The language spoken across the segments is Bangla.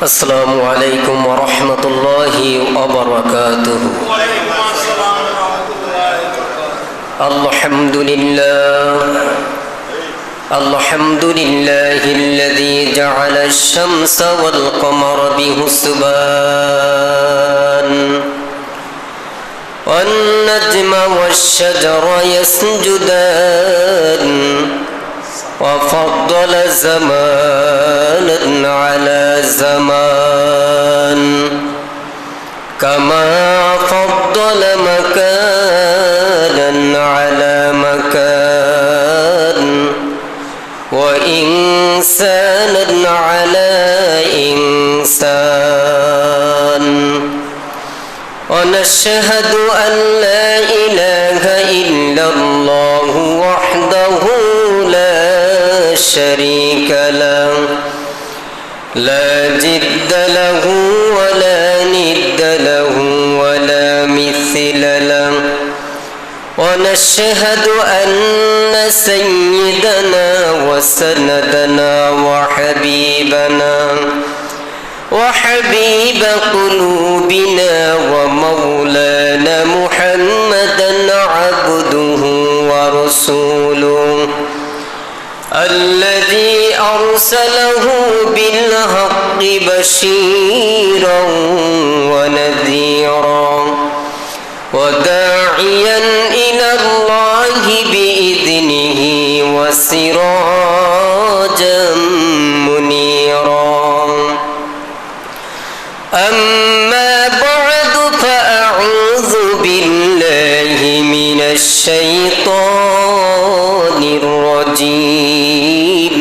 السلام عليكم ورحمة الله وبركاته. الحمد لله الذي جعل الشمس والقمر بحسبان والنجم والشجر يسجدان وفضل زمانا على زمان كما فضل مكانا على مكان وإنسانا على إنسان ونشهد أن لا إله إلا الله وحده لا شريك له لا جد له ولا ند له ولا مثل له ونشهد أن سيدنا وسندنا وحبيب قلوبنا ومولانا محمدا عبده ورسوله الذي أرسله بالحق بشيرا ونذيرا وداعيا إلى الله بإذنه وسراجا منيرا. أما بعد فأعوذ بالله من الشيطان الرجيم.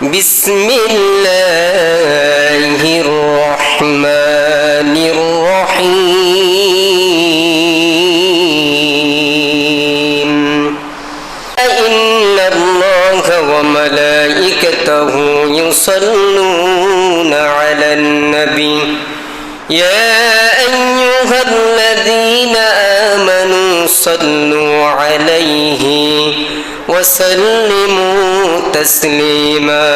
بسم الله الرحمن الرحيم. إن الله وملائكته يصلون على النبي يا أيها الذين آمنوا صلوا عليه وسلموا تسليما.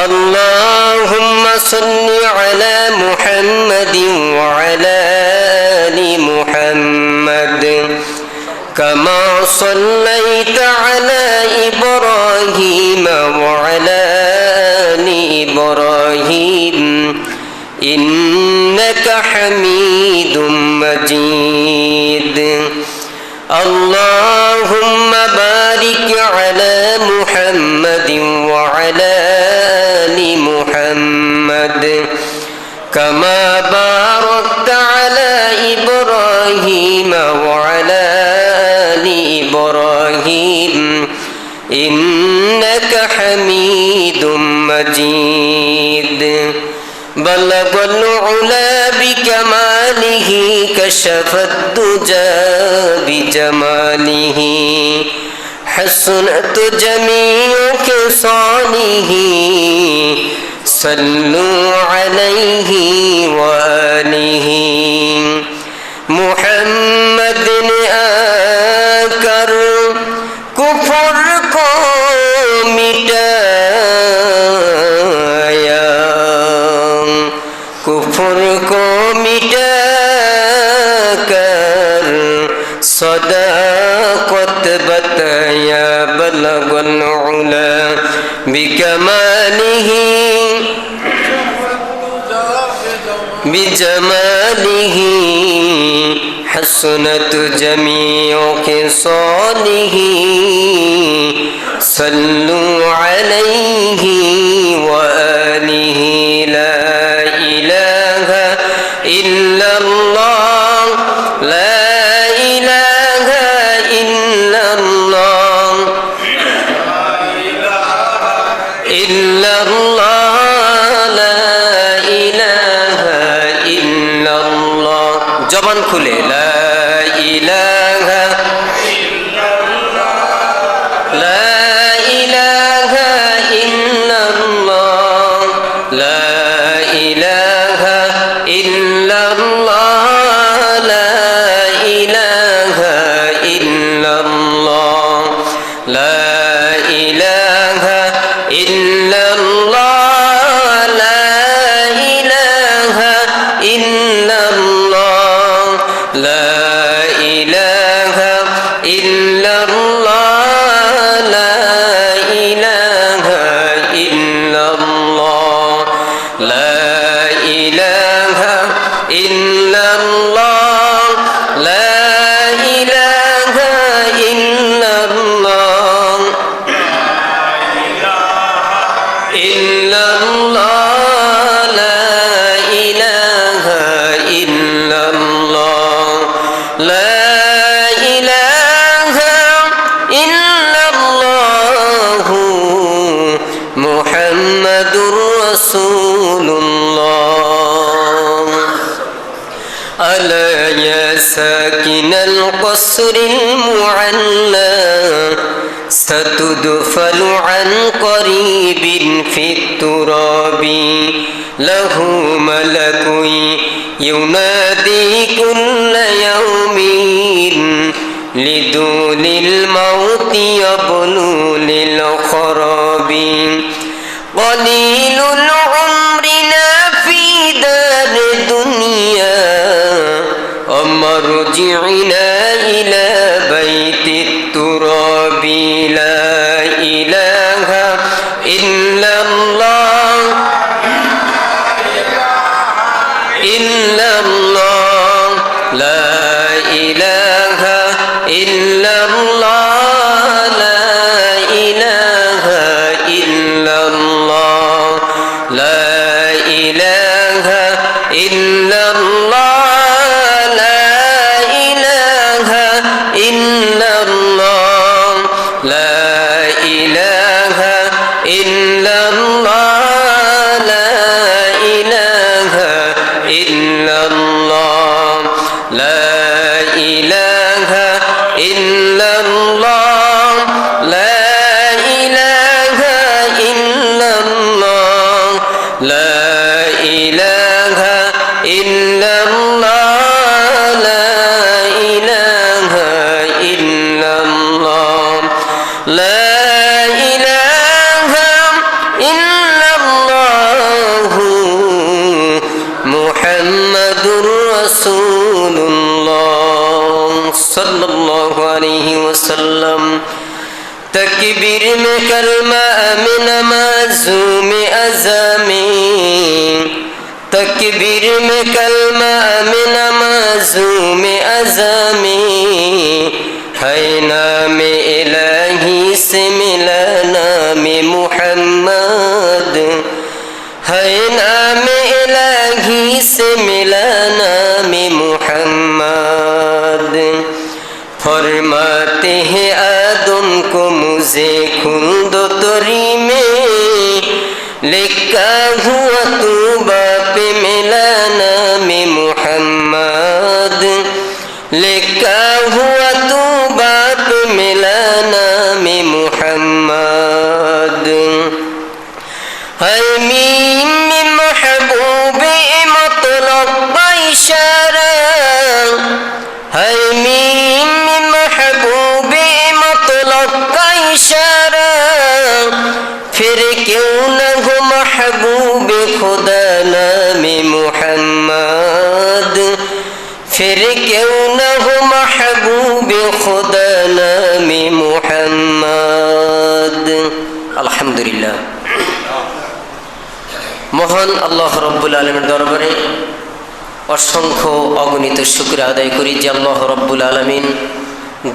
اللهم صل على محمد وعلى آل محمد كما صليت على إبراهيم وعلى آل إبراهيم إنك حميد مجيد. اللهم بارك على محمد وعلى آل محمد كما باركت على إبراهيم وعلى آل إبراهيم إنك حميد مجيد. بلغ العلا بكماله كشف الدجى بجماله حسنت جميع خصاله صلوا عليه وآله. محمد آकर कुफर को मिटाया कुफर को मिटाकर सदाकत बताया. बलगल उला बिकमालिही बिजमालिही हसनत जमीओ के सोलिही सल्लु अलैहि व आलिहि. ला इलाहा इल्लल्लाह ला इलाहा इल्लल्लाह इल्लल्लाह ला इलाहा इल्लल्लाह. जबान खुले ला इलाहा ला इलाहा इल्लल्लाह ला इलाहा इल्लल्लाह ला इलाहा इल्लल्लाह ला इलाहा इल्लल्लाह ইল্লাল্লাহ লা ইলাহা ইল্লাল্লাহ ইল্লাল্লাহ লা ইলাহা ইল্লাল্লাহ লা ইলাহা ইল্লাল্লাহ মুহাম্মাদুর রাসূলুল্লাহ আলা ইয়া সাকিনাল কসরিল মুআল্লা ستدفل عن قريب في التراب له ملك ينادي كل يوم لدول الموت يبلو للخراب قليل عمرنا في دار الدنيا ومرجعنا إلى بيت التراب لا إله إلا الله إلا الله لا إله إلا الله لا إله إلا الله لا إله إلا الله لا إله إلا الله لا إله إلا الله لا إله إلا الله لا إله إلا الله لا إله إلا الله لا إله إلا الله لا إله إلا الله لا إله إلا الله محمد رسول الله صلى الله عليه وسلم تکبیر میں کلمہ من معصوم اعظمی تکبیر میں کلمہ من معصوم اعظمی ہے نام الہی سے ملا نام محمد ہے نام الہی سے ملا نام محمد फरमाते हैं आदम को मुझे खुद तोरी में लिखा हुआ तू बाप मिला नाम मुहम्मद लिखा हुआ तू बाप मिला नाम मुहम्मद है मीम महबूब मतलब इशारा है मीम महबूब मतलब का इशारा फिर क्यों न हो महबूब खुदा नाम मुहम्मद फिर क्यों न हो महबूब खुदा नाम मुहम्मद अल्हम्दुलिल्लाह মহান আল্লাহ রব্বুল আলামিনের দরবারে অসংখ্য অগণিত শুকর আদায় করি যে আল্লাহ রব্বুল আলামিন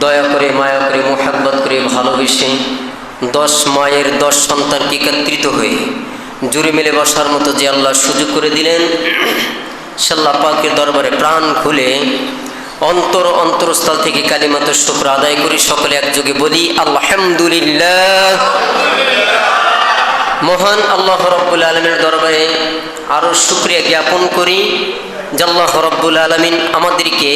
দয়া করে মায়া করে মোহাব্বত করে ভালোবেসে 10 মায়ের 10 সন্তানকে একত্রিত হয়ে জুড়ে মিলে বসার মতো যে আল্লাহ সুযোগ করে দিলেন আল্লাহ পাকের দরবারে প্রাণ খুলে অন্তরস্থল থেকে কালিমাতুশ শুকর আদায় করি সকলে একযোগে বলি আলহামদুলিল্লাহ মহান আল্লাহ রব্বুল আলামিনের দরবারে আরও শুকরিয়া জ্ঞাপন করি যে আল্লাহ রব্বুল আলামিন আমাদেরকে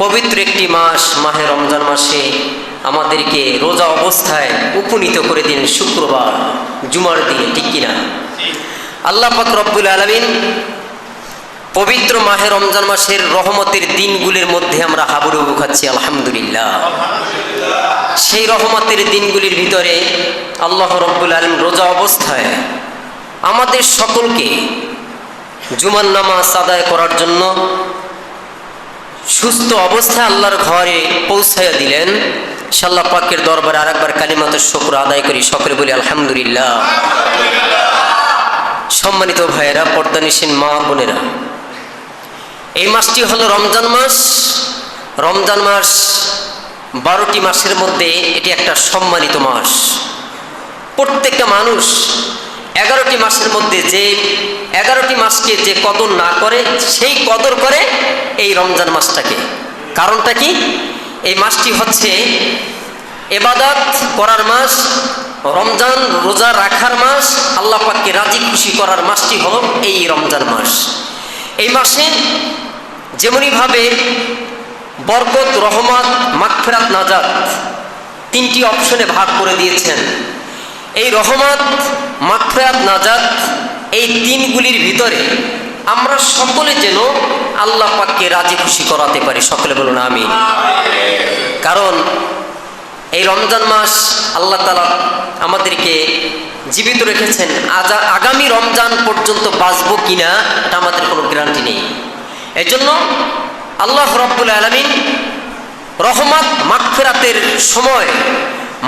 পবিত্র একটি মাস মাহে রমজান মাসে আমাদেরকে রোজা অবস্থায় উপনীত করে দিলেন শুক্রবার জুমার দিনে, ঠিক কিনা? আল্লাহ পাক রব্বুল আলামিন পবিত্র মাহে রমজান মাসের রহমতের দিনগুলির মধ্যে আমরা হাবুডুবু খাচ্ছি আলহামদুলিল্লাহ। সেই রহমতের দিনগুলির ভিতরে আল্লাহ রব্বুল আলামিন রোজা অবস্থায় আমাদের সকলকে জুমার নামাজ আদায় করার জন্য সুস্থ অবস্থায় আল্লাহর ঘরে পৌঁছাইয়া দিলেন। আল্লাহ পাকের দরবারে আরেকবার কালিমাতুশ শুকর আদায় করি, সকলে বলি আলহামদুলিল্লাহ। সম্মানিত ভাইয়েরা, পর্দানিশীন মা বোনেরা, এই মাসটি হলো রমজান মাস। রমজান মাস 12টি মাসের মধ্যে এটি একটা সম্মানিত মাস। প্রত্যেকটা মানুষ 11টি মাসের মধ্যে যে 11টি মাসকে যে কদর না করে সেই কদর করে এই রমজান মাসটাকে। কারণটা কি? এই মাসটি হচ্ছে ইবাদত করার মাস, রমজান রোজা রাখার মাস, আল্লাহ পাককে রাজি খুশি করার মাসটি হলো এই রমজান মাস। এই মাসে যেমনিভাবে বরকত, রহমত, মাগফিরাত, নাজাত 3টি অপশনে ভাগ করে দিয়েছেন। এই রহমত, মাগফিরাত, নাজাত এই 3গুলির ভিতরে আমরা সকলে যেন আল্লাহ পাককে রাজি খুশি করাতে পারি। সকলে বলুন আমিন। কারণ এই রমজান মাস আল্লাহ তাআলা আমাদেরকে জীবিত রেখেছেন। আগামী রমজান পর্যন্ত বাঁচবো কিনা এটা আমাদের কোনো গ্যারান্টি নেই। এজন্য আল্লাহ রাব্বুল আলামিন রহমত, মাগফিরাতের সময়,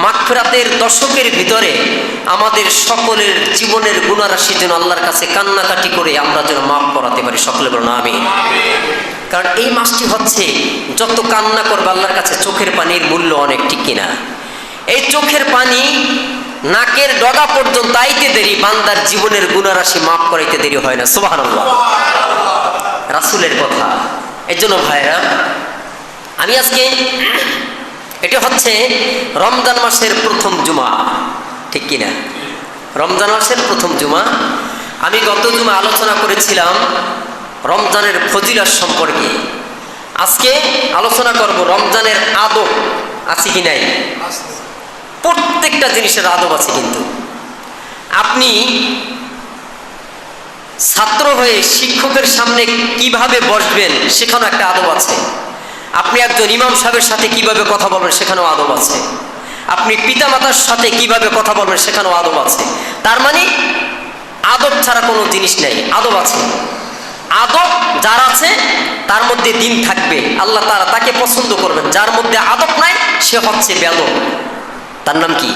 মাগফিরাতের দশকের ভিতরে আমাদের সকলের জীবনের গুনাহরাশি যেন আল্লাহর কাছে কান্নাকাটি করে আমরা যেন মাফ করাতে পারি। সকলে বলুন আমিন। কারণ এই মাসটি হচ্ছে যত কান্না করবে আল্লাহর কাছে চোখের পানির মূল্য অনেক, ঠিক কিনা? এই চোখের পানি নাকের ডগা পর্যন্ত আইতে দেরি, বান্দার জীবনের গুনাহরাশি মাফ করাইতে দেরি হয় না। সুবহানাল্লাহ, রাসূলের কথা। এর জন্য ভাইরা, আমি আজকে এটা হচ্ছে রমজান মাসের প্রথম জুমা, ঠিক কিনা? রমজান মাসের প্রথম জুমা। আমি গত জুমা আলোচনা করেছিলাম রমজানের ফজিলত সম্পর্কে। আজকে আলোচনা করব রমজানের আদব আছে কি নাই। প্রত্যেকটা জিনিসের আদব আছে। কিন্তু আপনি ছাত্র হয়ে শিক্ষকের সামনে কিভাবে বসবেন সেখানেও একটা আদব আছে। আপনি একজন ইমাম সাহেবের সাথে কিভাবে কথা বলবেন সেখানেও আদব আছে। আপনি পিতামাতার সাথে কিভাবে কথা বলবেন সেখানেও আদব আছে। তার মানে আদব ছাড়া কোনো জিনিস নেই, আদব আছে। আদব যার আছে তার মধ্যে দিন থাকবে, আল্লাহ তাআলা তাকে পছন্দ করবেন। যার মধ্যে আদব নাই সে হচ্ছে বেয়াদব। তার নাম কি?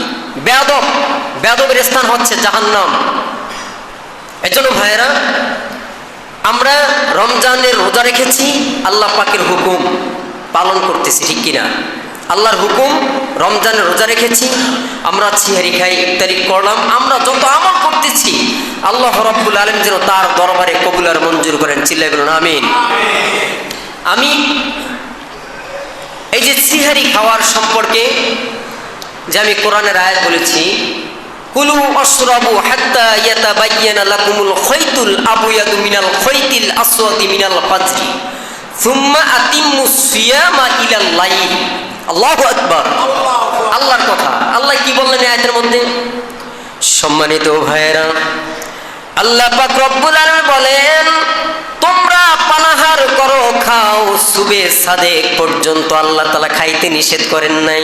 বেয়াদব। বেয়াদবের স্থান হচ্ছে জাহান্নাম। এজন্য ভাইয়েরা, আমরা রমজানের রোজা রেখেছি, আল্লাহ পাকের হুকুম পালন করতেছি, ঠিক কিনা? আল্লাহর হুকুম, রমজানের রোজা রেখেছি, আমরা সিহারি খাই, ইফতারি করলাম, আমরা যত আমল করতেছি আল্লাহ রাব্বুল আলামিন যেন তার দরবারে কবুল আর মঞ্জুর করেন। চিল্লায় বলুন আমিন। আমি এই যে সিহারি খাওয়ার সম্পর্কে যে আমি কোরআনের আয়াত বলেছি, কুলু আশরাবু হাত্তা ইয়াতাবায়্যানা লাকুমুল খাইতুল আবয়াদু মিনাল খাইতিল আসওয়াদি মিনাল ফাজরি সুম্মা আতিম্মুস সিয়ামা ইলাল লাইল। আল্লাহু আকবার। আল্লাহর কথা। আল্লাহ কি বললেন এই আয়াতের মধ্যে? সম্মানিত ভাইয়েরা, আল্লাহ পাক রব্বুল আলামিন বলেন, তোমরা পানাহার করো, খাও সুবে সাদেক পর্যন্ত। আল্লাহ তাআলা খাইতে নিষেধ করেন নাই।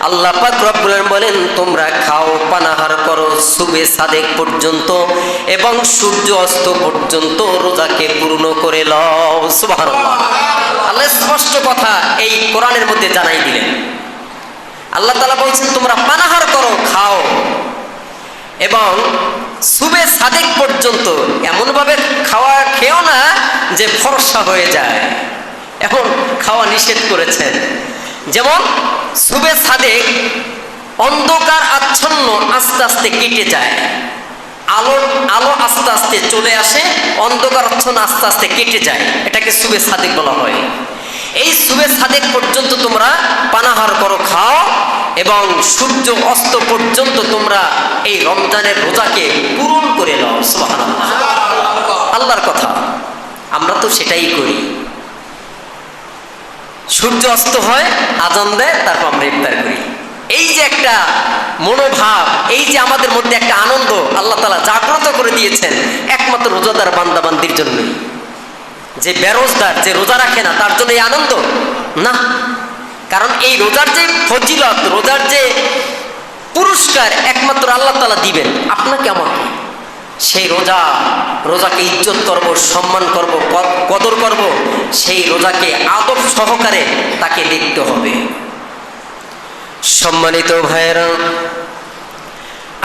আল্লাহ পাক রব্বুল আলামিন বলেন, তোমরা খাও, পানাহার করো সুবে সাদেক পর্যন্ত এবং সূর্য অস্ত পর্যন্ত রোজাকে পূর্ণ করে লও। সুবহানাল্লাহ। আল্লাহ স্পষ্ট কথা এই কোরআনের মধ্যে জানাই দিলেন। আল্লাহ তাআলা বলছেন, তোমরা পানাহার করো, খাও এবং সুবে সাদেক পর্যন্ত। এমনভাবে খাওয়া খেও না যে ফর্সা হয়ে যায়, এখন খাওয়া নিষেধ করেছেন। যেমন সুবে সাদেক অন্ধকার আচ্ছন্ন আস্তে আস্তে কেটে যায়, আলো আস্তে আস্তে চলে আসে, অন্ধকার আচ্ছন্ন আস্তে আস্তে কেটে যায়, এটাকে সুবে সাদেক বলা হয়। এই সুবে সাদেক পর্যন্ত তোমরা পানাহার করো, খাও এবং সূর্য অস্ত পর্যন্ত তোমরা এই রমজানের রোজাকে পূরণ করে নাও। সুবহানাল্লাহ। আল্লাহর কথা। আমরা তো সেটাই করি। সূর্য অস্ত হয়, আজান দেয়, তারপর আমরা ইফতার করি। এই যে একটা মনোভাব, এই যে আমাদের মধ্যে একটা আনন্দ আল্লাহ তাআলা জাগ্রত করে দিয়েছেন একমাত্র রোজাদার বান্দাবান্দির জন্যই। যে বেরোজগার, যে রোজা রাখে না, তার জন্য এই আনন্দ না। কারণ এই রোজার যে ফজিলত, রোজার যে পুরস্কার একমাত্র আল্লাহ তাআলা দিবেন আপনাকে আমাকে। সেই রোজাকে ইজ্জত করব, সম্মান করব, কদর করব, সেই রোজাকে আদব সহকারে তাকে দেখতে হবে। সম্মানিত ভাইয়েরা,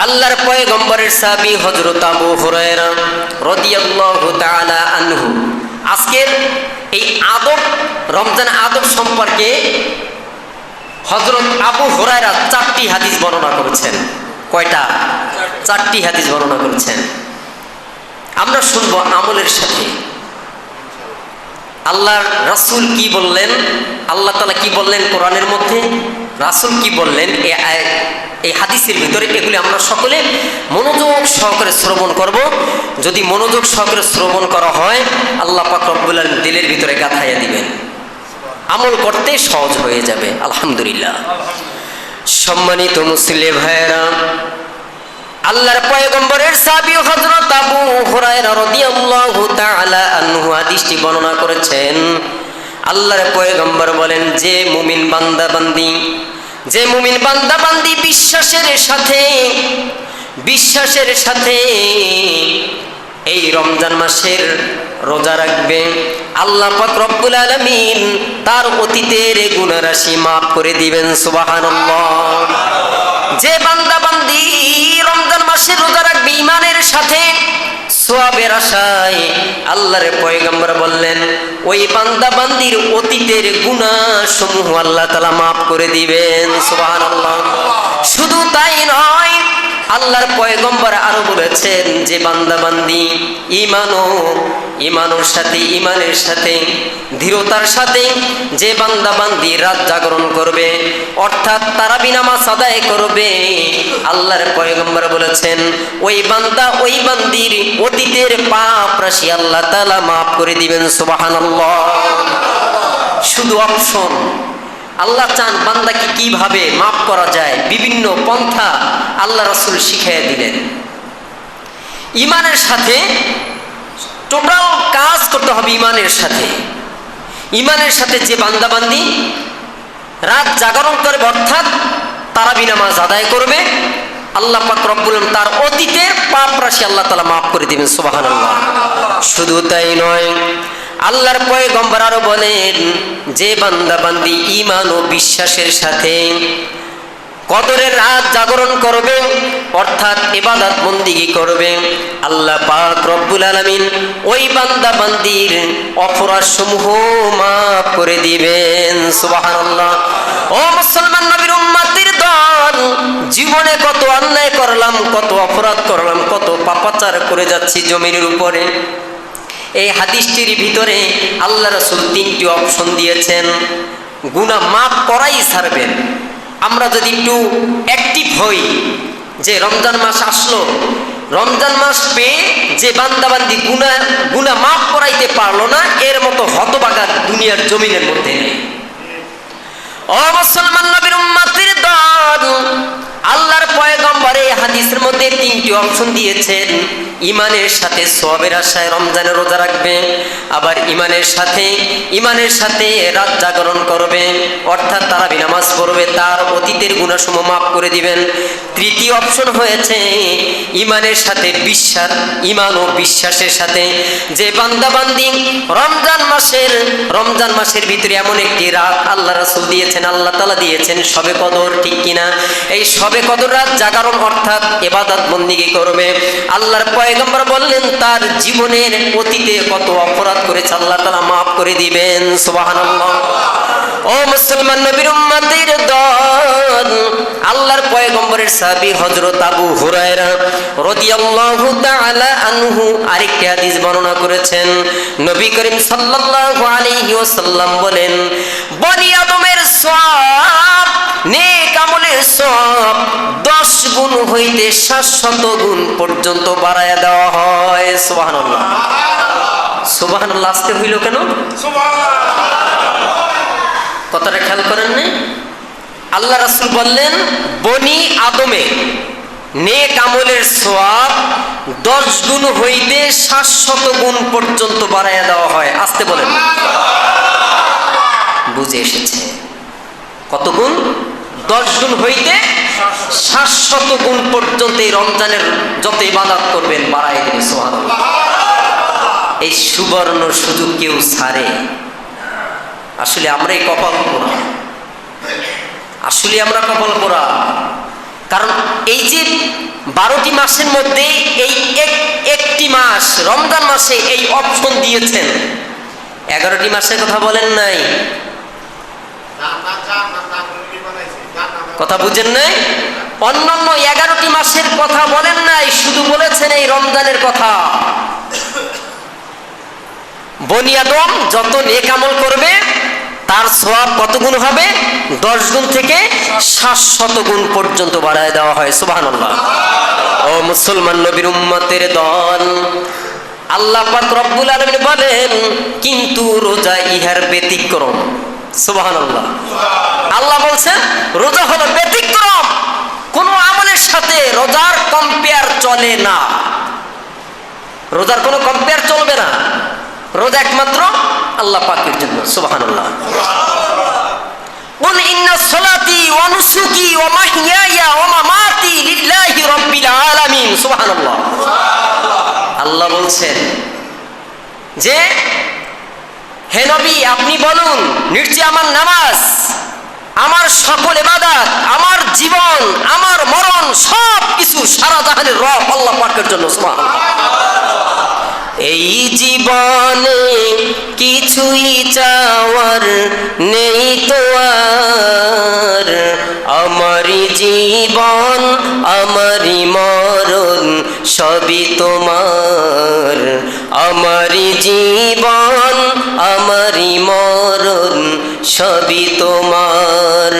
আল্লাহর পয়গম্বরের সাহাবী হযরত আবু হুরায়রা রাদিয়াল্লাহু তাআলা আনহু আজকের এই আদব, রমজান আদব সম্পর্কে হযরত আবু হুরায়রা 4টি হাদিস বর্ণনা করেছেন। কয়টা? 4টি হাদিস বর্ণনা করেছেন। আমরা শুনবো আমলের সাথে। আল্লাহর রাসূল কি বললেন, আল্লাহ তাআলা কি বললেন কোরআনের মধ্যে, রাসূল কি বললেন এই হাদিসের ভিতরে, এগুলি আমরা সকলে মনোযোগ সহকারে শ্রবণ করব। যদি মনোযোগ সহকারে শ্রবণ করা হয়, আল্লাহ পাক রব্বুল আলামিন দিলের ভিতরে গাঁথাইয়া দিবেন, আমল করতে সহজ হয়ে যাবে। আলহামদুলিল্লাহ। সম্মানিত মুসলিম ভাইয়েরা, আল্লাহর পয়গম্বরের সাহাবী হযরত আবু হুরায়রা রাদিয়াল্লাহু তাআলা আনহু হাদিসটি বর্ণনা করেছেন। আল্লাহর পয়গম্বর বলেন, যে মুমিন বান্দা বান্দি বিশ্বাসের সাথে এই রমজান মাসের রোজা রাখবে, আল্লাহ পাক রব্বুল আলামিন তার অতীতের গুনাহ রাশি মাফ করে দিবেন। সুবহানাল্লাহ। যে বান্দা বান্দি রমজান মাসের রোজা রাখবে ঈমানের সাথে, সওয়াবের আশায়, আল্লাহর পয়গম্বর বললেন ওই বান্দা বান্দির অতীতের গুনাহ সমূহ আল্লাহ তাআলা মাফ করে দিবেন। সুবহানাল্লাহ। শুধু তাই নয়, আল্লাহর পয়গম্বর আরো বলেছেন যে বান্দা বান্দি ঈমানের সাথে দৃঢ়তার সাথে যে বান্দা বান্দি রাত জাগরণ করবে, অর্থাৎ তারাবি নামাজ আদায় করবে, আল্লাহর পয়গম্বর বলেছেন ওই বান্দির অতীতের পাপ রাশি আল্লাহ তাআলা মাফ করে দিবেন। সুবহানাল্লাহ। শুধু অপশন, আল্লাহ চান বান্দাকে কিভাবে মাফ করা যায়, বিভিন্ন পন্থা আল্লাহ রাসূল শিখিয়ে দিলেন। ঈমানের সাথে টোটাল কাজ করতে হবে। ঈমানের সাথে যে বান্দা বান্দি রাত জাগরণ করবে, অর্থাৎ তারাবি নামাজ আদায় করবে, আল্লাহ পাক রব্বুল আলামিন তার অতীতের পাপ রাশি আল্লাহ তাআলা মাফ করে দিবেন। সুবহানাল্লাহ। শুধু তাই নয়, আল্লাহর পয়গম্বর আরো বলেন যে বান্দা বান্দি ঈমান ও বিশ্বাসের সাথে কদরের রাত জাগরণ করবে, অর্থাৎ ইবাদত বন্দেগী করবে, আল্লাহ পাক রব্বুল আলামিন ওই বান্দা বান্দির অপরাধ সমূহ মাফ করে দিবেন। সুবহানাল্লাহ। ও মুসলমান নবীর উম্মতের দল, জীবনে কত অন্যায় করলাম, কত অপরাধ করলাম, কত পাপাচার করে যাচ্ছি জমিনের উপরে। এই হাদিসটির ভিতরে আল্লাহ রাসূল 3টি অপশন দিয়েছেন, গুনাহ মাফ করাই ছাড়বেন। আমরা যদি একটু অ্যাক্টিভ হই, যে রমজান মাস আসলো, রমজান মাস পেয়ে যে বান্দাবান্দি গুনাহ মাফ করাইতে পারলো না, এর মতো হতভাগা দুনিয়ার জমিনের মধ্যে নেই। ও মুসলমান নবীর উম্মতের দল, আল্লাহর পয়গম্বর এই হাদিসের মধ্যে 3টি অপশন দিয়েছেন। ঈমানের সাথে সওয়াবের আশায় রমজানের রোজা রাখবে, আবার ঈমানের সাথে রাত জাগরণ করবে, অর্থাৎ তারাবি নামাজ পড়বে, তার অতীতের গুনাহসমূহ মাফ করে দিবেন। 3টি অপশন হয়েছে ঈমান ও বিশ্বাসের সাথে যে বান্দা বান্দি রমজান মাসের ভিতরে এমন একটি রাত আল্লাহ রাসূল দিয়েছেন, আল্লাহ তাআলা দিয়েছেন শবে কদর, ঠিক কিনা? এই শবে কদর রাত জাগরণ অর্থাৎ ইবাদত বন্দেগী করবে, আল্লাহর পয়গম্বর বললেন তার জীবনের অতীতে কত অপরাধ করেছে আল্লাহ তাআলা মাফ করে দিবেন। সুবহানাল্লাহ। ও মুসলমান নবীর উম্মতের দল, আল্লাহর পয়গম্বরের সাহাবী হযরত আবু হুরায়রা রাদিয়াল্লাহু তাআলা আনহু আরেকটি হাদিস বর্ণনা করেছেন। নবী করিম সাল্লাল্লাহু আলাইহি ওয়াসাল্লাম বলেন, বনি আদমের সওয়াব, নেক আমলের সওয়াব 10 গুণ হইতে 700 গুণ পর্যন্ত বাড়ায়া দেওয়া হয়। সুবহানাল্লাহ। সুবহানাল্লাহ আসতে হইল কেন? কথাটা খেয়াল করেন না? আল্লাহ রাসূল বললেন বনি আদমে নেক আমলের সওয়াব 10 গুণ হইতে 700 গুণ পর্যন্ত বাড়ায়া দেওয়া হয়। আসতে বলেন। বুঝে এসেছে? কত গুণ? 10 গুণ হইতে 700 গুণ পর্যন্ত এই রমজানের যত ইবাদত করবেন বাড়ায় দেবে। সুবহানাল্লাহ। এই সুবর্ণ সুযোগ কেউ ছাড়ে? আসলে আমরাই কপাল পোড়া। কারণ এই যে 12টি মাসের মধ্যে এই একটি মাস রমজান মাসে এই অপশন দিয়েছেন, 11টি মাসের কথা বলেন নাই, কথা বুঝেন নাই? অন্যান্য 11টি মাসের কথা বলেন নাই, শুধু বলেছেন এই রমজানের কথা। বনি আদম যত নেক আমল করবে তার সওয়াব কত গুণ হবে? 10 গুণ থেকে 700 গুণ পর্যন্ত বাড়ায় দেওয়া হয়। সুবহানাল্লাহ। ও মুসলমান নবীর উম্মতের দল, আল্লাহ পাক রব্বুল আলামিন বলেন কিন্তু রোজা ইহার ব্যতিক্রম। সুবহানাল্লাহ। আল্লাহ বলছেন রোজা হলো ব্যতিক্রম, কোন আমলের সাথে রোজার কম্পেয়ার চলে না। রোজার কোনো কম্পেয়ার চলবে না, রোজা একমাত্র আল্লাহ পাকের জন্য। সুবহানাল্লাহ। কুল ইন্না সলাতি ওয়া নুসুকি ওয়া মাহইয়ায়া ওয়া মামাতি লিল্লাহি রাব্বিল আলামিন। সুবহানাল্লাহ। আল্লাহ বলছেন যে হে নবী আপনি বলুন নিশ্চয় আমার নামাজ, আমার সকল ইবাদত, আমার জীবন, আমার মরণ সব কিছু সারা জাহানের রব আল্লাহ পাকের জন্য। সুবহানাল্লাহ। এই জীবনে কিছুই চাওয়ার নেই তো আর, আমারি জীবন আমারি মরণ সবই তোমার, আমারি জীবন আমারি মরণ সবই তোমার।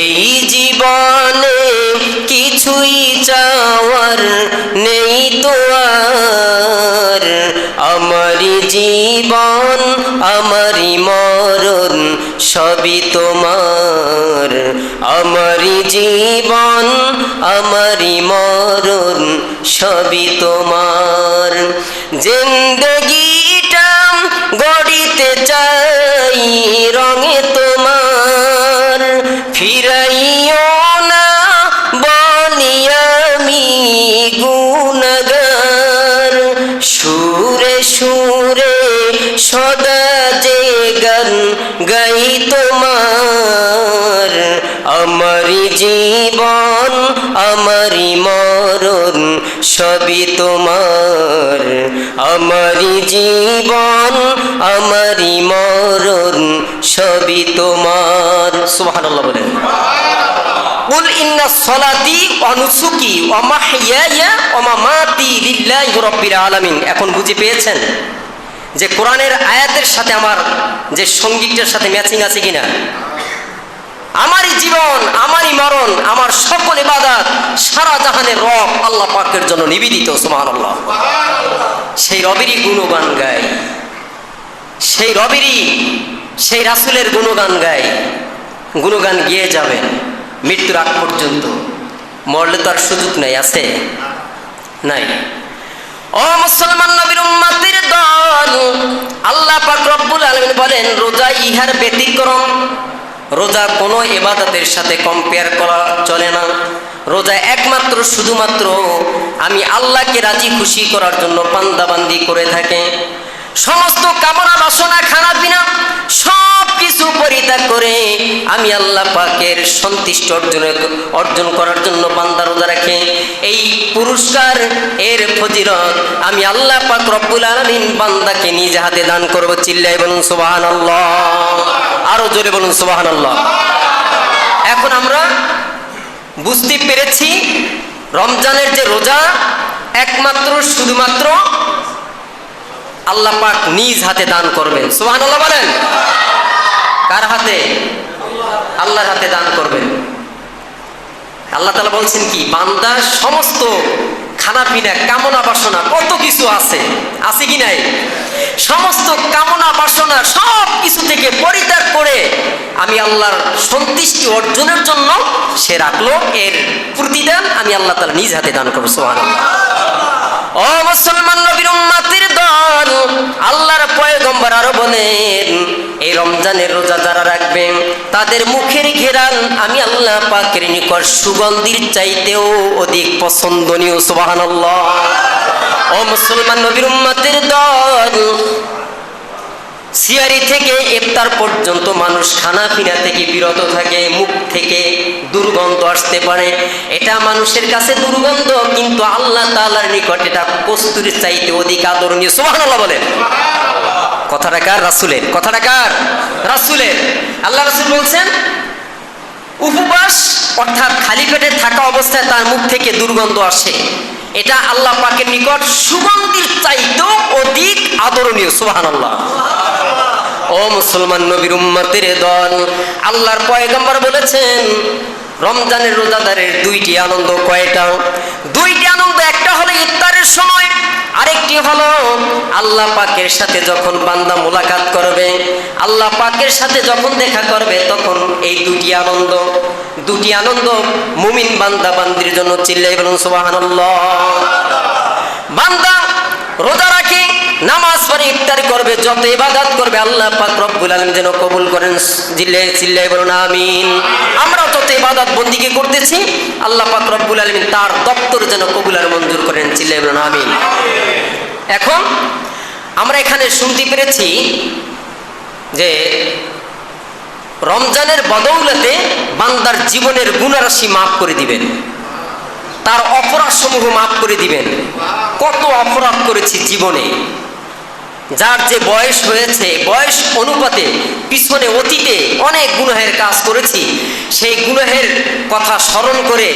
এই জীবনে কিছুই চাওয়ার নেই তো আর, আমারি জীবন আমারি মরণ সবই তোমার, আমারি জীবন আমারি মরণ সবই তোমার। জিন্দেগিটা গড়িতে চাই রঙে তোমার, ফিরাইও না বলি আমি গুনাহগার, সুরে সুরে সদা যে গান গাই তোমার, আমারি জীবন আমারি মরণ সবই তোমার, আমারি জীবন আমারি মরণ সবই তোমার। সুবহানাল্লাহ বলেন। কুল ইন্না সলাতি ওয়া নুসুকি ওয়া মাহইয়ায়া ওয়া মামাতি লিল্লাহি রাব্বিল আলামিন। এখন বুঝে পেয়েছেন যে কোরআনের আয়াতের সাথে আমার যে সঙ্গীতটার সাথে ম্যাচিং আছে কিনা? আমারই জীবন আমারই মরণ আমার সকল ইবাদত সারা জাহানের রব আল্লাহ পাকের জন্য নিবেদিত। সুবহানাল্লাহ। সেই রবেরই গুণগান গাই, সেই রবেরই সেই রাসূলের গুণগান গাই। গুণগান গিয়ে যাবেন মৃত্যুর আগ পর্যন্ত, মরলে তো আর সুযোগ নাই, আছে নাই? ও মুসলমান নবীর উম্মতের দল, আল্লাহ পাক রব্বুল আলামিন বলেন রোজা ইহার ব্যতিক্রম। রোজা কোনো ইবাদতের সাথে কম্পেয়ার করা চলে না। রোজা একমাত্র শুধুমাত্র আমি আল্লাহকে রাজি খুশি করার জন্য বান্দাবান্দি করে থাকে। সমস্ত কামনা বাসনা খানা পিনা সব কিছু পরিত্যাগ করে আমি আল্লাহ পাকের সন্তুষ্টি অর্জন করার জন্য বান্দা রোজা রাখে। এই পুরস্কার এর ফজিলত আমি আল্লাহ পাক রব্বুল আলামিন বান্দাকে নিজে হাতে দান করব। চিল্লায় বলুন সুবহানাল্লাহ, আরো জোরে বলুন সুবহানাল্লাহ। এখন আমরা বুঝতে পেরেছি রমজানের যে রোজা একমাত্র শুধুমাত্র আল্লাহ পাক নিজ হাতে দান করবেন। সুবহানাল্লাহ বলেন। কার হাতে? আল্লাহর হাতে দান করবেন। আল্লাহ তাআলা বলছেন কি, বান্দা সমস্ত খানা পিনা কামনা বাসনা কত কিছু আছে, আছে কি নাই? সমস্ত কামনা বাসনা সব কিছু থেকে পরিত্যাগ করে আমি আল্লাহর সন্তুষ্টি অর্জনের জন্য সে রাখলো, এর প্রতিদান আমি আল্লাহ তাআলা নিজ হাতে দান করব। সুবহানাল্লাহ। ও মুসলমান নবীর উম্মতের দল, আল্লাহর পয়গম্বর আরো বলেন এই রমজানের রোজা যারা রাখবেন তাদের মুখের ঘেরান আমি আল্লাহ পাকের নিকট সুগন্ধির চাইতেও অধিক পছন্দনীয়। সুবহানাল্লাহ। ও মুসলমান নবীর উম্মতের দল, সিয়ারি থেকে ইফতার পর্যন্ত মানুষ খানা পিনা থেকে বিরত থাকে, মুখ থেকে দুর্গন্ধ আসতে পারে, এটা মানুষের কাছে দুর্গন্ধ, কিন্তু আল্লাহ তাআলার নিকট এটা কস্তুরীর চাইতে অধিক আদরণীয়। সুবহানাল্লাহ বলেন। কথাটা কার? রাসূলের। কথাটা কার? রাসূলের। আল্লাহ রাসূল বলছেন উপবাস অর্থাৎ খালি পেটে থাকা অবস্থায় তার মুখ থেকে দুর্গন্ধ আসে, এটা আল্লাহ পাকের নিকট সুগন্ধির চাইতেও অধিক আদরণীয়। সুবহানাল্লাহ। ও মুসলমান নবীর উম্মতের দল, আল্লাহর পয়গম্বর বলেছেন রমজানের রোজাদারের দুইটি আনন্দ। কয়টা? দুইটি আনন্দ। একটা হলো ইফতারের সময়, আরেকটি হলো আল্লাহ পাকের সাথে যখন বান্দা মোলাকাত করবে, আল্লাহ পাকের সাথে যখন দেখা করবে, তখন এই দুটি আনন্দ, দুটি আনন্দ মুমিন বান্দা বান্দির জন্য। চিল্লাই বলুন সুবহানাল্লাহ। বান্দা রোজা রাখে, নামাজ পড়ে, ইফতার করবে, যত ইবাদত করবে আল্লাহ পাক রব্বুল আলামিন যেন কবুল করেন। চিল্লাই বলুন আমিন। আমরা যত ইবাদত বন্দিকে করতেছি আল্লাহ পাক রব্বুল আলামিন তার দপ্তর যেন কবুল আর মঞ্জুর করেন। চিল্লাই বলুন আমিন। এখন আমরা এখানে শুনতে পেরেছি যে রমজানের বদৌলতে বান্দার জীবনের গুনাহরাশি মাফ করে দিবেন, তার অপরাধ সমূহ মাফ করে দিবেন। কত অপরাধ করেছি জীবনে, যার যে বয়স হয়েছে, বয়স অনুপাতে পিছনে অতীতে অনেক গুনাহের কাজ করেছি, সেই গুনাহের কথা স্মরণ করে,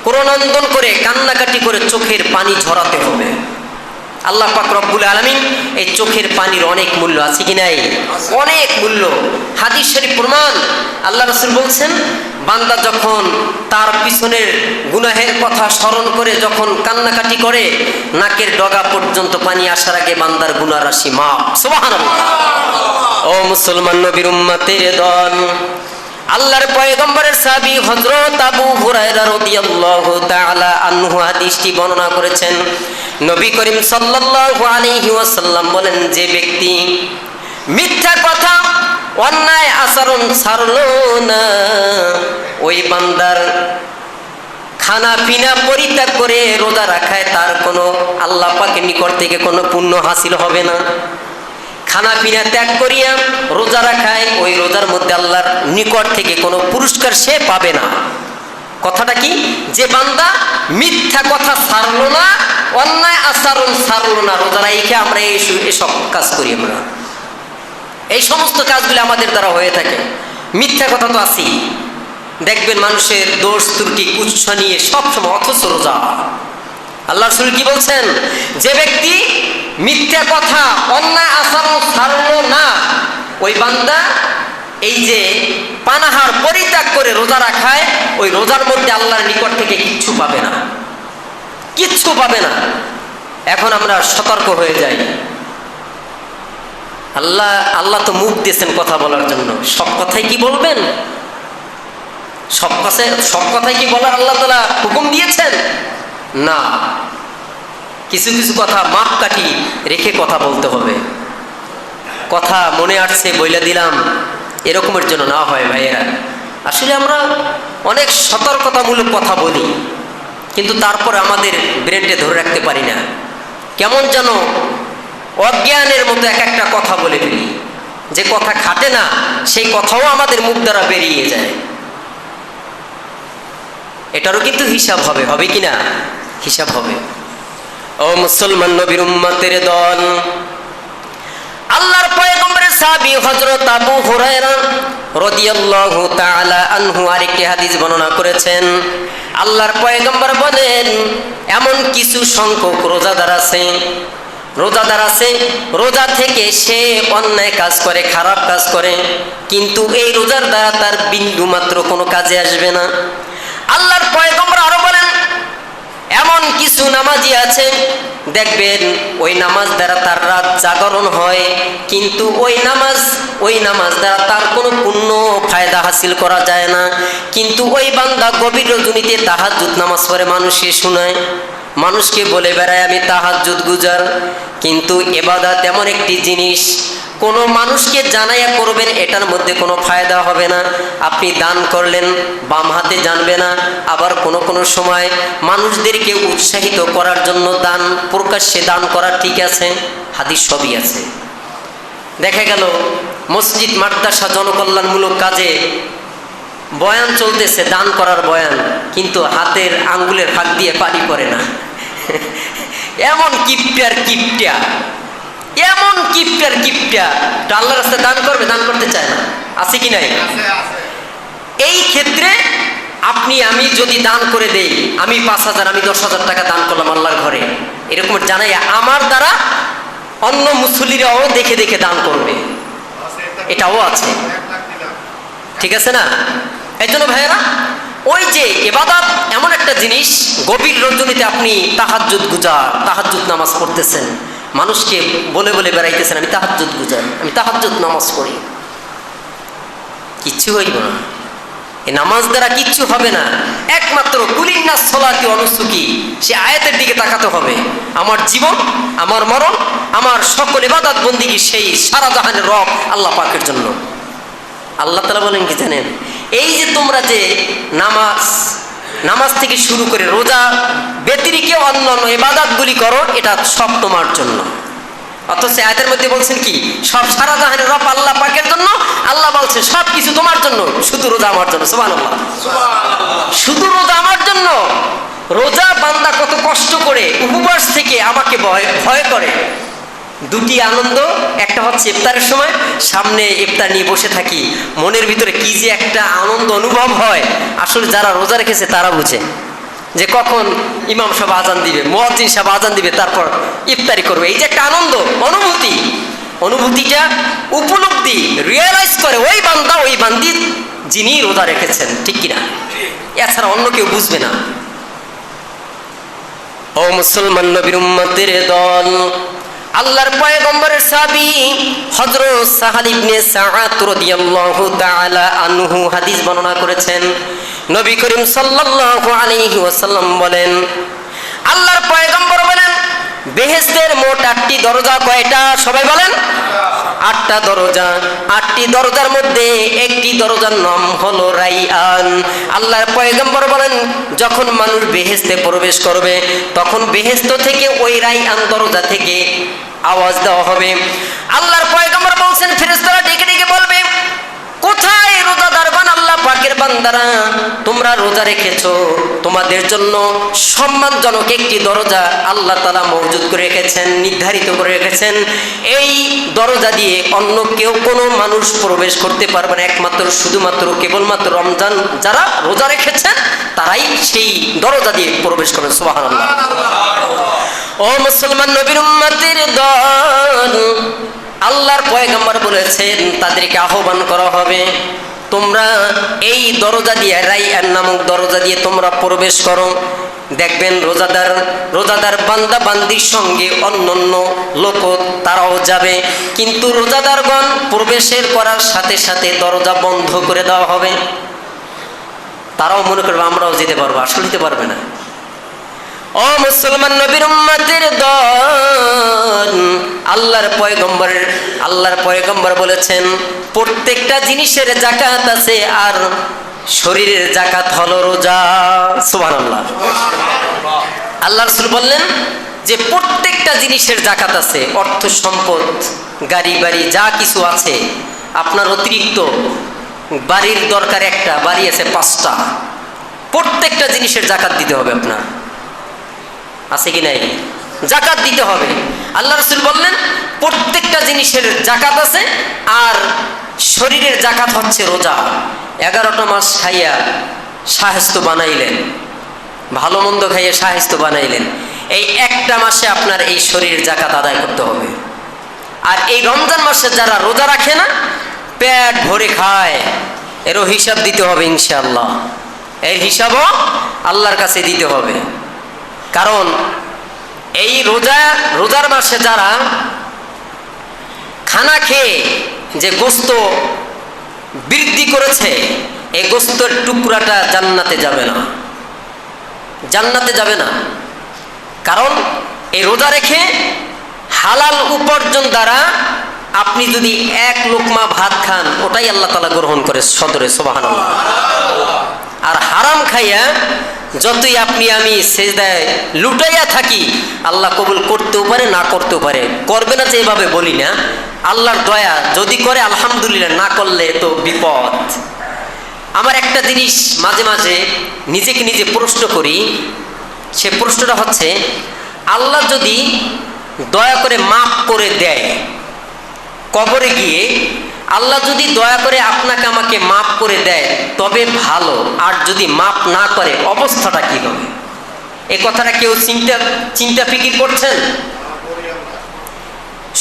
ক্রোনন্দন করে, কান্নাকাটি করে চোখের পানি ঝরাতে হবে। আল্লাহ পাক রব্বুল আলামিন এই চোখের পানির অনেক মূল্য আছে কি নাই? অনেক মূল্য। হাদিস শরীফ প্রমাণ। আল্লাহ রাসূল বলছেন বান্দা যখন তার পিছনের গুনাহের কথা স্মরণ করে যখন কান্নাকাটি করে, নাকের ডগা পর্যন্ত পানি আসার আগে বান্দার গুনাহ রাশি মাফ। সুবহানাল্লাহ। ও মুসলমান নবীর উম্মতের দল, আল্লাহর পয়গম্বরের সাহাবী হযরত আবু হুরায়রা রাদিয়াল্লাহু তাআলা আনহু হাদিসটি বর্ণনা করেছেন। নবী করিম সাল্লাল্লাহু আলাইহি ওয়াসাল্লাম বলেন, যে ব্যক্তি মিথ্যা কথা, অন্যায় আচরণ ছাড়লো না, ওই বান্দার খানা পিনা পরিত্যাগ করে রোজা রাখায় তার কোনো আল্লাহ পাকের নিকট থেকে কোনো পুণ্য হাসিল হবে না। খানা পিনা ত্যাগ করিয়া রোজা রাখায় ওই রোজার মধ্যে আল্লাহর নিকট থেকে কোনো পুরস্কার সে পাবে না। কথাটা কি? যে বান্দা মিথ্যা কথা ছাড়লো না, অন্যায় আচরণ ছাড়লো না, রোজা রাখে আমরা এসব কাজ করি, আমরা এই সমস্ত কাজগুলো আমাদের দ্বারা হয়ে থাকে। মিথ্যা কথা তো আছেই, দেখবেন মানুষের দোষ ত্রুটি কুৎসা নিয়ে সবসময়, অথচ রোজা। আল্লাহ রাসূল কি বলছেন? যে ব্যক্তি মিথ্যা কথা, অন্যায় আচরণ ছাড়লো না, ওই বান্দা এই যে পানাহার পরিত্যাগ করে রোজা রাখায়, ওই রোজার মধ্যে আল্লাহর নিকট থেকে কিচ্ছু পাবে না, কিচ্ছু পাবে না। এখন আমরা সতর্ক হয়ে যাই। আল্লাহ তো মুখ দিয়েছেন কথা বলার জন্য, সব কথাই কি বলবেন? সব কথাই কি বলার আল্লাহ তাআলা হুকুম দিয়েছেন? না, কিছু কিছু কথা মাপ কাঠি রেখে কথা বলতে হবে। কথা মনে আসছে বইলা দিলাম, এরকমের জন্য না হয় ভাইয়েরা। আসলে আমরা অনেক সতর্কতামূলক কথা বলি, কিন্তু তারপরে আমাদের ব্রেনটে ধরে রাখতে পারি না। কেমন যেন অজ্ঞানের মতো এক একটা কথা বলে ফেলি, যে কথা খাটে না সেই কথাও আমাদের মুখ দ্বারা বেরিয়ে যায়। এটারও কিন্তু হিসাব হবে, হবে কি না? হিসাব হবে। ও মুসলমান নবীর উম্মতের দল, আল্লাহর পয়গম্বরের সাহাবী হযরত আবু হুরায়রা রাদিয়াল্লাহু তাআলা আনহু আরেকটি হাদিস বর্ণনা করেছেন। আল্লাহর পয়গম্বর বলেন, এমন কিছু সংখ্যক রোজাদার আছে, রোজা থেকে সে অন্যায় কাজ করে, খারাপ কাজ করে, কিন্তু এই রোজার দ্বারা তার বিন্দু মাত্র কোনো কাজে আসবে না। আল্লাহর পয়গম্বর আরো বলেন, এমন কিছু নামাজি আছে, দেখবেন ওই নামাজ দ্বারা তার রাত জাগরণ হয়, কিন্তু ওই নামাজ দ্বারা তার কোনো পুণ্য ফায়দা হাসিল করা যায় না। কিন্তু ওই বান্দা গভীর রজনীতে তাহাজ্জুদ নামাজ পড়ে, মানুষকে শোনায়, মানুষকে বলে বেড়ায় আমি তাহাজ্জুদ গুজার। কিন্তু ইবাদত এমন একটি জিনিস, কোনো মানুষকে জানাইয়া করবেন, এটার মধ্যে কোনো ফায়দা হবে না। আপনি দান করলেন, বাম হাতে জানবে না। আবার কোনো কোনো সময় মানুষদেরকে উৎসাহিত করার জন্য দান, প্রকাশ্যে দান করা ঠিক আছে, হাদিস সবই আছে। দেখা গেল মসজিদ মাদ্রাসা জনকল্যাণমূলক কাজে বয়ান চলতেছে, দান করার বয়ান, কিন্তু হাতের আঙ্গুলের ফাঁক দিয়ে পানি পড়ে না। এমন কিপটা, এমন কিপটার কিপটা আল্লাহর রাস্তায় দান করবে, দান করতে চায় না, আছে কি নাই? এই ক্ষেত্রে আপনি আমি যদি দান করে দেই, আমি 5,000 আমি 10,000 টাকা দান করলাম আল্লাহর ঘরে, এরকম জানাই আমার দ্বারা অন্য মুসল্লিরাও দেখে দেখে দান করবে, এটাও আছে, ঠিক আছে না? এই জন্য ভাইয়েরা, ওই যে ইবাদত এমন একটা জিনিস, গভীর রজনীতে আপনি তাহাজ্জুদ গুজার, তাহাজ্জুদ নামাজ পড়তেছেন, মানুষকে বলে বলে বেড়াইতেছেন আমি তাহাজ্জুদ গুজার, আমি তাহাজ্জুদ নামাজ পড়ি, কিচ্ছু হইব না, এই নামাজ দ্বারা কিচ্ছু হবে না। একমাত্র কুলিন্নাস সলাতি অনুসুকি, সে আয়াতের দিকে তাকাতে হবে। আমার জীবন, আমার মরণ, আমার সকল ইবাদত বন্দিগি সেই সারা জাহানের রব আল্লাহ পাকের জন্য। আল্লাহ তাআলা বলেন কি জানেন, এই যে তোমরা যে নামাজ থেকে শুরু করে রোজা ব্যতিরিক্ত অন্যান্য ইবাদতগুলি করো, এটা সব তোমার জন্য। অথচ আয়াতের মধ্যে বলছেন কি, সব সারা জাহানের রব আল্লাহ পাকের জন্য। আল্লাহ বলছে সব কিছু তোমার জন্য, শুধু রোজা আমার জন্য। সুবহানাল্লাহ, শুধু রোজা আমার জন্য। রোজা বান্দা কত কষ্ট করে উপবাস থেকে আমাকে ভয় করে। দুটি আনন্দ, একটা হচ্ছে ইফতারের সময় সামনে ইফতার নিয়ে বসে থাকি, মনের ভিতরে কি যে একটা আনন্দ অনুভব হয়, আসলে যারা রোজা রেখেছে তারা বুঝে যে কখন ইমাম সাহেব আজান দিবে, মুয়াজ্জিন সাহেব আজান দিবে, তারপর ইফতারি করবে। এই যে একটা আনন্দ অনুভূতিটা উপলব্ধি রিয়েলাইজ করে ওই বান্দা, ওই বান্দি যিনি রোজা রেখেছেন, ঠিক কিনা? এছাড়া অন্য কেউ বুঝবে না। ও মুসলমান নবীর উম্মতের দল, আল্লাহর পয়গম্বরের সাহাবী হযরত সাহাল ইবনে সাআদ রাদিয়াল্লাহু তাআলা আনহু হাদিস বর্ণনা করেছেন। নবী করিম সাল্লাল্লাহু আলাইহি ওয়াসাল্লাম বলেন, আল্লাহর পয়গম্বর বলেন, বেহেশতের মোট 8টি দরজা। কয়টা? সবাই বলেন। 8টা দরজা। 8টি দরজার মধ্যে একটি দরজার নাম হলো রাইয়ান। আল্লাহর পয়গম্বর বলেন, যখন মানুষ বেহেশতে প্রবেশ করবে, তখন বেহেশত থেকে ওই রাইয়ান দরজা থেকে আওয়াজ দেওয়া হবে। আল্লাহর পয়গম্বর বলছেন, ফেরেশতারা ডেকে ডেকে বলবে, কোথায় রোজাদারগণ, আল্লাহ পাকের বান্দারা, তোমরা রোজা রেখেছো, তোমাদের জন্য সম্মানজনক একটি দরজা আল্লাহ তাআলা মওজুদ করে রেখেছেন, নির্ধারিত করে রেখেছেন। এই দরজা দিয়ে অন্য কেউ কোনো মানুষ প্রবেশ করতে পারবে না, একমাত্র শুধুমাত্র কেবলমাত্র রমজান যারা রোজা রেখেছেন তারাই সেই দরজা দিয়ে প্রবেশ করবে। সুবহানাল্লাহ। ও মুসলমান নবীর উম্মতের দল, আল্লাহর পয়গম্বর বলেছেন তাদেরকে আহ্বান করা হবে, তোমরা এই দরজা দিয়ে, রাইয়ান নামক দরজা দিয়ে তোমরা প্রবেশ করো। দেখবেন রোজাদার বান্দা বান্দির সঙ্গে অন্যান্য লোক তারাও যাবে, কিন্তু রোজাদারগণ প্রবেশের করার সাথে সাথে দরজা বন্ধ করে দেওয়া হবে। তারাও মনে করবে আমরাও যেতে পারবো, আসলে যেতে পারবে না। ও মুসলমান নবীর উম্মতের দল, আল্লাহর পয়গম্বর বলেছেন, প্রত্যেকটা জিনিসের যাকাত আছে, আর শরীরের যাকাত হলো রোজা। সুবহানাল্লাহ। আল্লাহ রাসূল বললেন যে প্রত্যেকটা জিনিসের যাকাত আছে, অর্থ সম্পদ, গাড়ি বাড়ি যা কিছু আছে, আপনার অতিরিক্ত বাড়ির দরকার একটা, বাড়ি আছে 5টা, প্রত্যেকটা জিনিসের যাকাত দিতে হবে। আপনার আছে কি নাই? যাকাত দিতে হবে। আল্লাহ রাসূল বললেন প্রত্যেকটা জিনিসের যাকাত আছে, আর শরীরের যাকাত হচ্ছে রোজা। 11টা মাস খাইয়া শাহেস্ত বানাইলেন, ভালো মন্দ খাইয়া শাহেস্ত বানাইলেন, এই একটা মাসে আপনার এই শরীরের যাকাত আদায় করতে হবে। আর এই রমজান মাসে যারা রোজা রাখে না, পেট ভরে খায়, এরও হিসাব দিতে হবে ইনশাআল্লাহ। এর হিসাবও আল্লাহর কাছে দিতে হবে। কারণ এই রোজার মাসে যারা খানা খেয়ে যে গোস্ত বৃদ্ধি করেছে, এই গোস্তের টুকরাটা জান্নাতে যাবে না, জান্নাতে যাবে না। কারণ এই রোজা রেখে হালাল উপার্জন দ্বারা আপনি যদি 1 লোকমা ভাত খান, ওটাই আল্লাহ তাআলা গ্রহণ করে সদরে। সুবহানাল্লাহ। আর হারাম খাইয়া যতই আপনি আমি সেজদায় লুটাইয়া থাকি, আল্লাহ কবুল করতেও পারে, না করতেও পারে। করবে না যে এভাবে বলি না, আল্লাহর দয়া, যদি করে আলহামদুলিল্লাহ, না করলে তো বিপদ। আমার একটা জিনিস মাঝে মাঝে নিজেকে নিজে প্রশ্ন করি, সে প্রশ্নটা হচ্ছে, আল্লাহ যদি দয়া করে মাফ করে দেয়, কবরে গিয়ে আল্লাহ যদি দয়া করে আপনাকে আমাকে মাফ করে দেয় তবে ভালো, আর যদি মাফ না করে অবস্থাটা কি হবে? এই কথাটা কেউ চিন্তা ফিকির করছেন?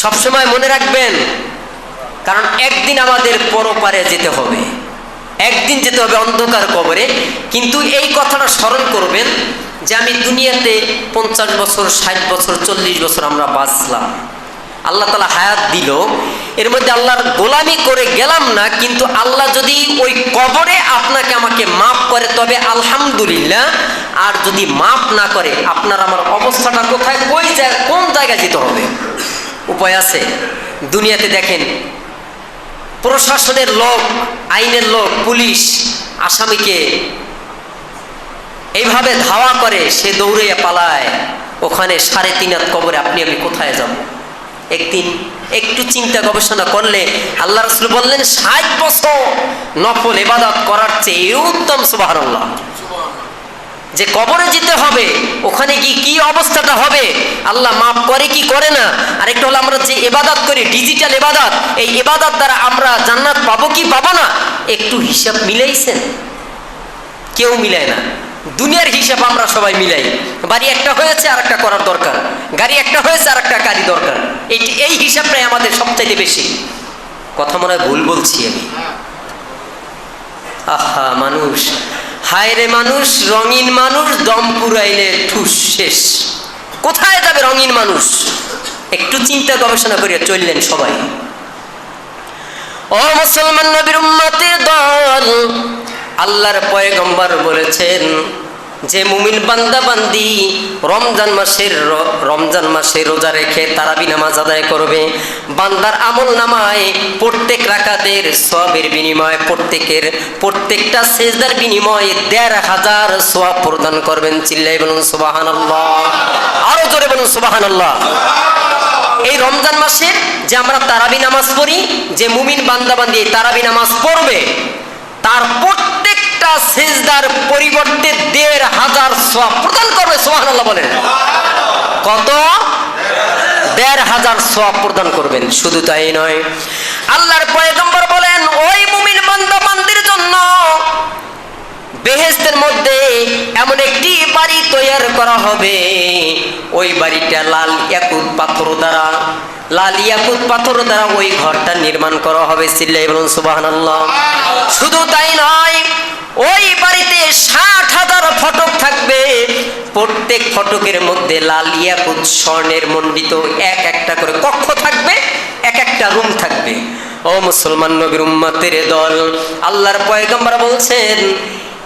সবসময় মনে রাখবেন, কারণ একদিন আমাদের পরপারে যেতে হবে, একদিন যেতে হবে অন্ধকার কবরে। কিন্তু এই কথাটা স্মরণ করবেন যে আমি দুনিয়াতে 50 বছর, 60 বছর, 40 বছর আমরা বাঁচলাম, আল্লাহ তাআলা হায়াত দিল, এর মধ্যে আল্লাহর গোলামি করে গেলাম না, কিন্তু আল্লাহ যদি ওই কবরে আপনাকে আমাকে মাফ করে তবে আলহামদুলিল্লাহ, আর যদি মাফ না করে আপনার আমার অবস্থাটা কোথায়, কোন জায়গায় যেতে হবে? উপায় আছে? দুনিয়াতে দেখেন প্রশাসনের লোক, আইনের লোক, পুলিশ আসামিকে এইভাবে ধাওয়া করে, সে দৌড়ে পালায়, ওখানে 3.5 হাত কবরে আপনি আমি কোথায় যাব? একদিন একটু চিন্তা গবেষণা করলে আল্লাহ রাসূল বললেন 60 বছর নফল ইবাদত করার চেয়ে উত্তম। সুবহানাল্লাহ। যে কবরে যেতে হবে, ওখানে কি অবস্থাটা হবে, আল্লাহ মাফ করে কি করে না। আর একটা হলো আমরা যে ইবাদত করি, ডিজিটাল ইবাদত, এই ইবাদত দ্বারা আমরা জান্নাত পাবো কি পাবো না, একটু হিসাব মিলাইছেন? কেউ মিলায় না। দুনিয়ার হিসাব আমরা সবাই মিলাই, বাড়ি একটা হয়েছে আর একটা করার দরকার, গাড়ি একটা হয়েছে আর একটা গাড়ি দরকার, এই হিসাবটাই আমাদের সবচাইতে বেশি। কথা মনে হয় ভুল বলছি আমি? আহা মানুষ, হায় রে মানুষ, রঙিন মানুষ দম পুরাইলে ঠুস শেষ। কোথায় যাবে রঙিন মানুষ? একটু চিন্তা গবেষণা করিয়া চললেন সবাই। ও মুসলমান নবীর উম্মতের দল, আল্লাহর পয়গম্বর বলেছেন যে মুমিন বান্দা বান্দি রমজান মাসে রোজা রেখে তারাবি নামাজ আদায় করবে, বান্দার আমল নামায় প্রত্যেক রাকাতের সওয়াবের বিনিময়ে, প্রত্যেকটা সেজদার বিনিময়ে 1500 সওয়াব প্রদান করবেন। চিল্লাই বলুন সুবহানাল্লাহ, আরো জোরে বলুন সুবহানাল্লাহ। এই রমজান মাসে যে আমরা তারাবি নামাজ পড়ি, যে মুমিন বান্দা বান্দি তারাবি নামাজ পড়বে, তার প্রত্যেকটা সিজদার পরিবর্তে 1500 সওয়াব প্রদান করবে। সুবহানাল্লাহ বলেন। কত? 1500 সওয়াব প্রদান করবেন। শুধু তাই নয়, আল্লাহর পয়গম্বর বলেন ওই মুমিন বান্দা বান্দির জন্য বেহেশতের মধ্যে এমন একটি বাড়ি তৈরি করা হবে, ওই বাড়িটা লাল ইয়াকুত পাথর দ্বারা ওই ঘরটা নির্মাণ করা হবে। চিল্লাই বলুন সুবহানাল্লাহ। শুধু তাই নয়, ওই বাড়িতে 60,000 ফটক থাকবে, প্রত্যেক ফটকের মধ্যে লাল ইয়াকুত স্বর্ণের মণ্ডিত এক একটা করে কক্ষ থাকবে, এক একটা রুম থাকবে। ও মুসলমান নবীর উম্মতের দল, আল্লাহর পয়গম্বর বলছেন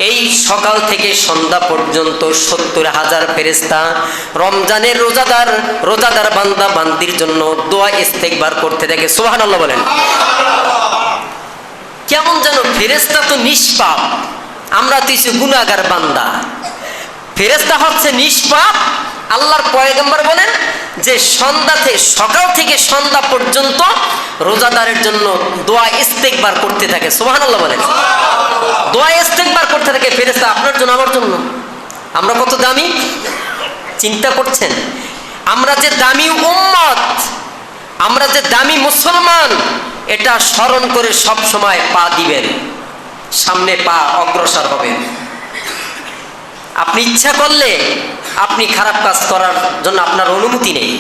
এই সকাল থেকে সন্ধ্যা পর্যন্ত 70,000 ফেরেশতা রমজানের রোজাদার বান্দা বান্দির জন্য দোয়া ইস্তেগফার করতে থাকে। সুবহানাল্লাহ বলেন। কেমন যেন ফেরেশতা তো নিষ্পাপ, আমরা তো কিছু গুনাহগার বান্দা, ফেরেশতা হচ্ছে নিষ্পাপ। আল্লাহর পয়গম্বর বলেন যে সকাল থেকে সন্ধ্যা পর্যন্ত রোজাদারের জন্য দোয়া ইস্তেগফার করতে থাকে। সুবহানাল্লাহ বলেন। দোয়া ইস্তেগফার করতে থাকে ফেরেশতা, আপনার জন্য আমার জন্য। আমরা কত দামি চিন্তা করছেন? আমরা যে দামি উম্মত, আমরা যে দামি মুসলমান, এটা স্মরণ করে সব সময় পা দিবেন, সামনে পা অগ্রসর হবেন। আপনি ইচ্ছা করলে আপনি খারাপ কাজ করার জন্য আপনার অনুমতি নেই।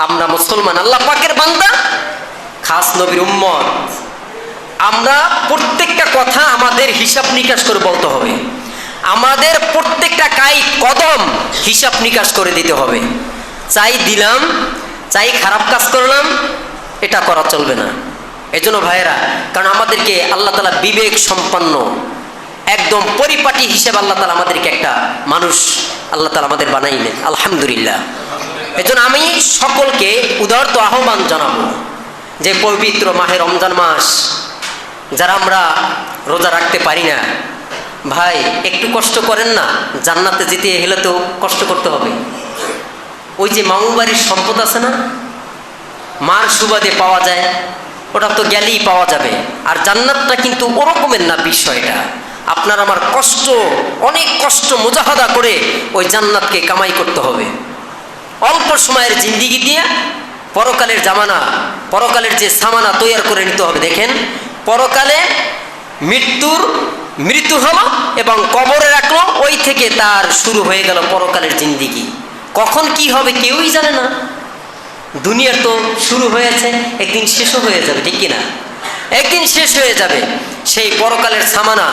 আমরা মুসলমান, আল্লাহ পাকের বান্দা, খাস নবীর উম্মত। আমরা প্রত্যেকটা কথা আমাদের হিসাব নিকাশ করে বলতে হবে, আমাদের প্রত্যেকটা কদম হিসাব নিকাশ করে দিতে হবে। চাই দিলাম, চাই খারাপ কাজ করলাম, এটা করা চলবে না। এজন্য ভাইয়েরা, কারণ আমাদেরকে আল্লাহ তাআলা বিবেক সম্পন্ন একদম পরিপাটি হিসেবে আল্লাহ তাআলা আমাদেরকে একটা মানুষ আল্লাহ তাআলা আমাদের বানাইলেন, আলহামদুলিল্লাহ। এজন্য আমি সকলকে উদারত আহ্বান জানাবো যে পবিত্র মাহে রমজান মাস যারা আমরা রোজা রাখতে পারি না, ভাই একটু কষ্ট করেন না, জান্নাতে যেতে হলে তো কষ্ট করতে হবে। ওই যে মামু বাড়ির সম্পদ আছে না, মার সুবাদে পাওয়া যায়, ওটা তো গেলেই পাওয়া যাবে। আর জান্নাতটা কিন্তু ওরকমের না বিষয়টা। আপনার আমার কষ্ট, অনেক কষ্ট মুজাহাদা করে ওই জান্নাতকে কামাই করতে হবে। অল্প সময়ের জিন্দিগি দিয়ে পরকালের জামানা, পরকালের যে সামানা তৈরি করে নিতে হবে। দেখেন, পরকালে মৃত্যু হলো এবং কবরে রাখলো, ওই থেকে তার শুরু হয়ে গেল পরকালের জিন্দিগি। কখন কি হবে কেউই জানে না। দুনিয়ার তো শুরু হয়েছে, একদিন শেষও হয়ে যাবে, ঠিক কিনা? একদিন শেষ হয়ে যাবে। সেই পরকালের সামানা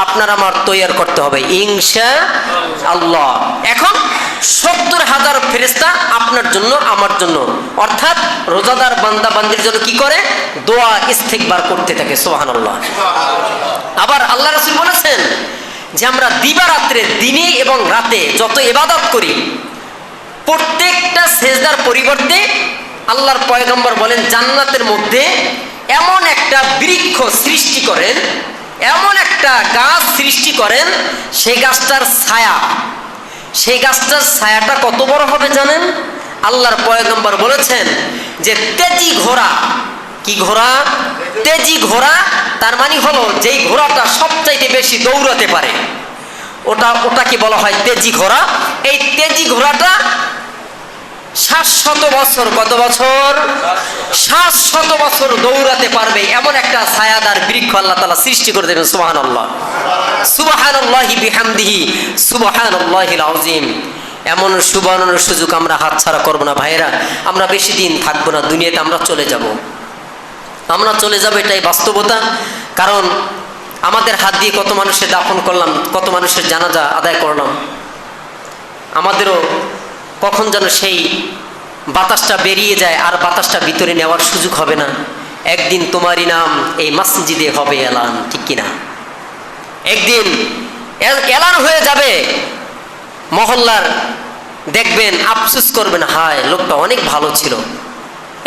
আপনার আমার তৈরি করতে হবে ইনশাআল্লাহ। এখন 70,000 ফেরেশতা আপনার জন্য আমার জন্য, অর্থাৎ রোজাদার বান্দা বান্দির জন্য কি করে? দোয়া ইস্তিগফার করতে থাকে। সুবহানাল্লাহ। আবার আল্লাহ রাসূল বলেছেন যে আমরা দিবারাত্রে, দিনে এবং রাতে যত ইবাদত করি, প্রত্যেকটা সেজদার পরিবর্তে আল্লাহর পয়গম্বর বলেন জান্নাতের মধ্যে এমন একটা বৃক্ষ সৃষ্টি করেন, এমন একটা গাছ সৃষ্টি করেন, সেই গাছটার ছায়া, সেই গাছটার ছায়াটা কত বড় হবে জানেন? আল্লাহর পয়গম্বর বলেছেন যে তেজি ঘোড়া, কি ঘোড়া? তেজি ঘোড়া। তার মানে হলো যেই ঘোড়াটা সবচাইতে বেশি দৌড়াতে পারে, ওটাকে বলা হয় তেজি ঘোড়া। এই তেজি ঘোড়াটা 700 বছর, কত বছর? 700 বছর দৌড়াতে পারবে এমন একটা ছায়াদার বৃক্ষ আল্লাহ তাআলা সৃষ্টি করে দেবেন। সুবহানাল্লাহ, সুবহানাল্লাহি বিহামদিহি, সুবহানাল্লাহিল আযীম। এমন সুবর্ণের সুযোগ আমরা হাতছাড়া করব না ভাইয়েরা। আমরা বেশি দিন থাকবো না দুনিয়াতে, আমরা চলে যাব, এটাই বাস্তবতা। কারণ আমাদের হাত দিয়ে কত মানুষের দাফন করলাম, কত মানুষের জানাজা আদায় করলাম, আমাদেরও কখন যেন সেই বাতাসটা বেরিয়ে যায়, আর বাতাসটা ভিতরে নেওয়ার সুযোগ হবে না। একদিন তোমারই নাম এই মসজিদে হবে এলান, ঠিক কিনা? একদিন এলান হয়ে যাবে মহল্লার, দেখবেন আফসোস করবেন, হায় লোকটা অনেক ভালো ছিল,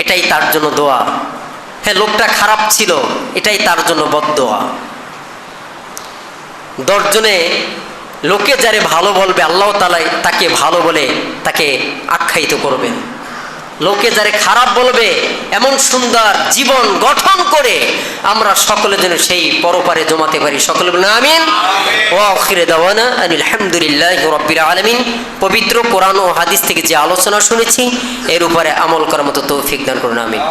এটাই তার জন্য দোয়া। হ্যাঁ, লোকটা খারাপ ছিল, এটাই তার জন্য বদদোয়া। 10 জনে লোকে যারে ভালো বলবে, আল্লাহ তাআলা তাকে ভালো বলে তাকে আখ্যায়িত করবেন। লোকে যারে খারাপ বলবে, এমন সুন্দর জীবন গঠন করে আমরা সকলে যেন সেই পরপারে জমাতে পারি। সকলে বলেন আমিন। ওয়া আখিরে দাওয়ানা আনিল হামদুলিল্লাহি রাব্বিল আলামিন। পবিত্র কোরআন ও হাদিস থেকে যে আলোচনা শুনেছি, এর উপরে আমল করার মতো তৌফিক দান করুন, আমিন।